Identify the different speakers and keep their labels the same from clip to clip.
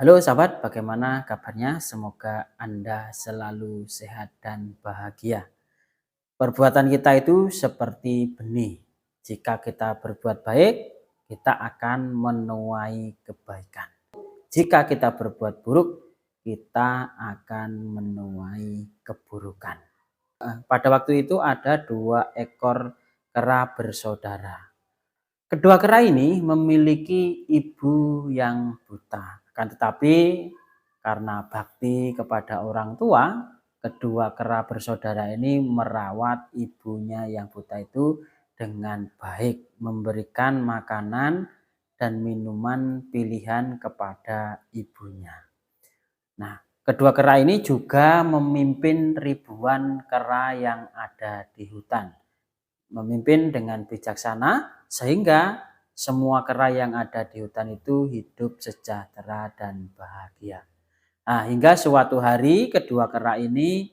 Speaker 1: Halo sahabat, bagaimana kabarnya? Semoga Anda selalu sehat dan bahagia. Perbuatan kita itu seperti benih. Jika kita berbuat baik, kita akan menuai kebaikan. Jika kita berbuat buruk, kita akan menuai keburukan. Pada waktu itu ada dua ekor kera bersaudara. Kedua kera ini memiliki ibu yang buta. Akan tetapi karena bakti kepada orang tua, kedua kera bersaudara ini merawat ibunya yang buta itu dengan baik, memberikan makanan dan minuman pilihan kepada ibunya. Nah, kedua kera ini juga memimpin ribuan kera yang ada di hutan. Memimpin dengan bijaksana sehingga semua kera yang ada di hutan itu hidup sejahtera dan bahagia. Nah, hingga suatu hari kedua kera ini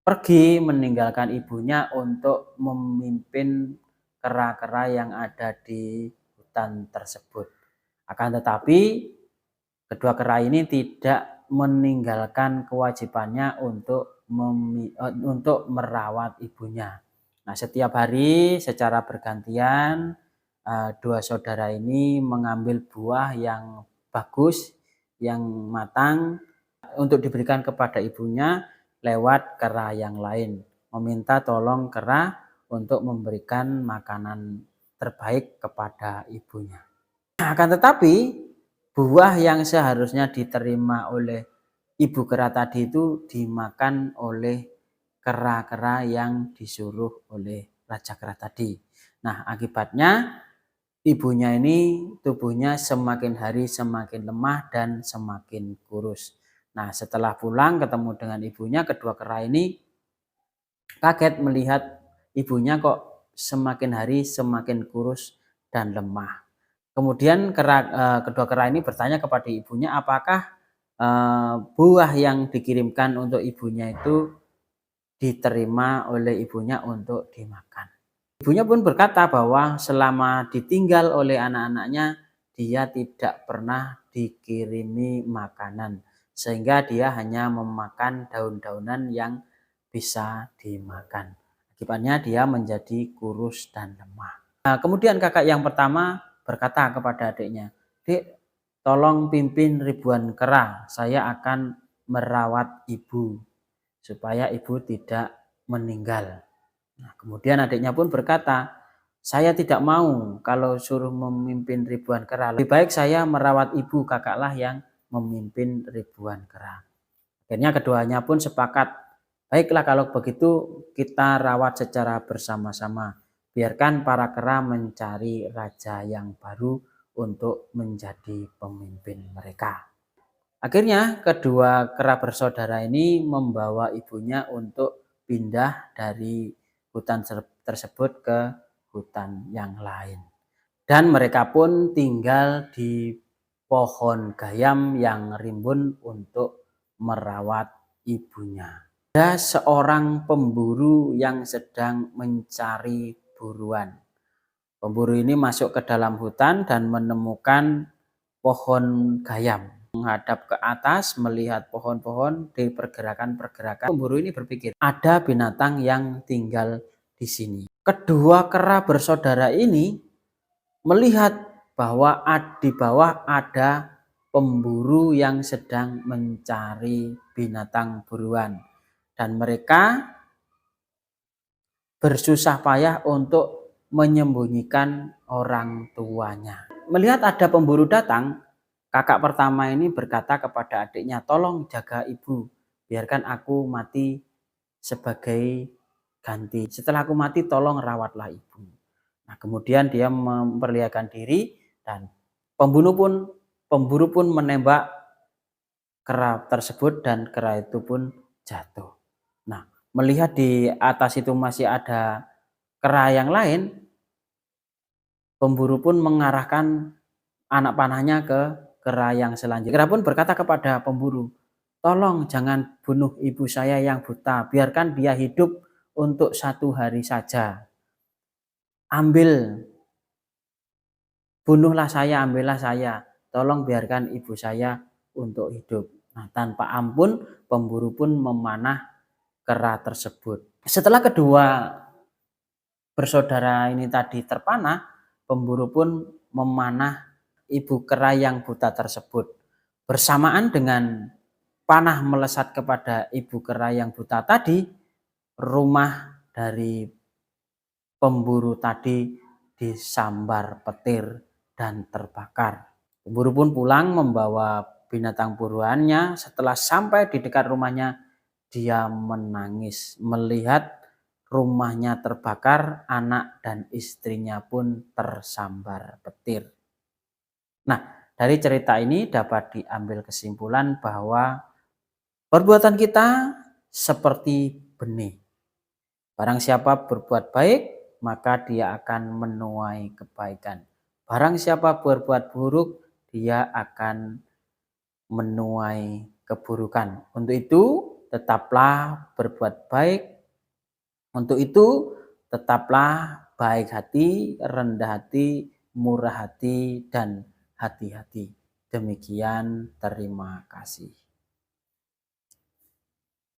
Speaker 1: pergi meninggalkan ibunya untuk memimpin kera-kera yang ada di hutan tersebut. Akan tetapi kedua kera ini tidak meninggalkan kewajibannya untuk merawat ibunya. Nah, setiap hari secara bergantian dua saudara ini mengambil buah yang bagus, yang matang untuk diberikan kepada ibunya lewat kera yang lain. Meminta tolong kera untuk memberikan makanan terbaik kepada ibunya. Akan tetapi buah yang seharusnya diterima oleh ibu kera tadi itu dimakan oleh kera-kera yang disuruh oleh raja kera tadi. Nah, akibatnya ibunya ini tubuhnya semakin hari semakin lemah dan semakin kurus. Nah, setelah pulang ketemu dengan ibunya, kedua kera ini kaget melihat ibunya kok semakin hari semakin kurus dan lemah. Kemudian kedua kera ini bertanya kepada ibunya, apakah buah yang dikirimkan untuk ibunya itu diterima oleh ibunya untuk dimakan. Ibunya pun berkata bahwa selama ditinggal oleh anak-anaknya, dia tidak pernah dikirimi makanan, sehingga dia hanya memakan daun-daunan yang bisa dimakan. Akibatnya dia menjadi kurus dan lemah. Nah, kemudian kakak yang pertama berkata kepada adiknya, "Dek, tolong pimpin ribuan kera, saya akan merawat ibu supaya ibu tidak meninggal." Nah, kemudian adiknya pun berkata, "Saya tidak mau kalau suruh memimpin ribuan kera. Lebih baik saya merawat ibu, kakaklah yang memimpin ribuan kera." Akhirnya keduanya pun sepakat, "Baiklah kalau begitu kita rawat secara bersama-sama. Biarkan para kera mencari raja yang baru untuk menjadi pemimpin mereka." Akhirnya kedua kera bersaudara ini membawa ibunya untuk pindah dari hutan tersebut ke hutan yang lain. Dan mereka pun tinggal di pohon gayam yang rimbun untuk merawat ibunya. Ada seorang pemburu yang sedang mencari buruan. Pemburu ini masuk ke dalam hutan dan menemukan pohon gayam. Menghadap ke atas melihat pohon-pohon di pergerakan-pergerakan. Pemburu ini berpikir, ada binatang yang tinggal di sini. Kedua kera bersaudara ini melihat bahwa di bawah ada pemburu yang sedang mencari binatang buruan. Dan mereka bersusah payah untuk menyembunyikan orang tuanya. Melihat ada pemburu datang, kakak pertama ini berkata kepada adiknya, "Tolong jaga ibu, biarkan aku mati sebagai ganti. Setelah aku mati, tolong rawatlah ibu." Nah, kemudian dia memperlihatkan diri dan pemburu pun menembak kera tersebut dan kera itu pun jatuh. Nah, melihat di atas itu masih ada kera yang lain, pemburu pun mengarahkan anak panahnya ke kera yang selanjutnya. Kera pun berkata kepada pemburu, "Tolong jangan bunuh ibu saya yang buta, biarkan dia hidup untuk 1 hari saja. Ambil, bunuhlah saya, ambillah saya. tolong biarkan ibu saya untuk hidup. Nah, tanpa ampun pemburu pun memanah kera tersebut. Setelah kedua bersaudara ini tadi terpanah, pemburu pun memanah ibu kera yang buta tersebut. Bersamaan dengan panah melesat kepada ibu kera yang buta tadi, rumah dari pemburu tadi disambar petir dan terbakar. Pemburu pun pulang membawa binatang buruannya. Setelah sampai di dekat rumahnya, dia menangis melihat rumahnya terbakar, anak dan istrinya pun tersambar petir. Nah, dari cerita ini dapat diambil kesimpulan bahwa perbuatan kita seperti benih. Barang siapa berbuat baik, maka dia akan menuai kebaikan. Barang siapa berbuat buruk, dia akan menuai keburukan. Untuk itu, tetaplah berbuat baik. Untuk itu, tetaplah baik hati, rendah hati, murah hati, dan hati-hati. Demikian, terima kasih.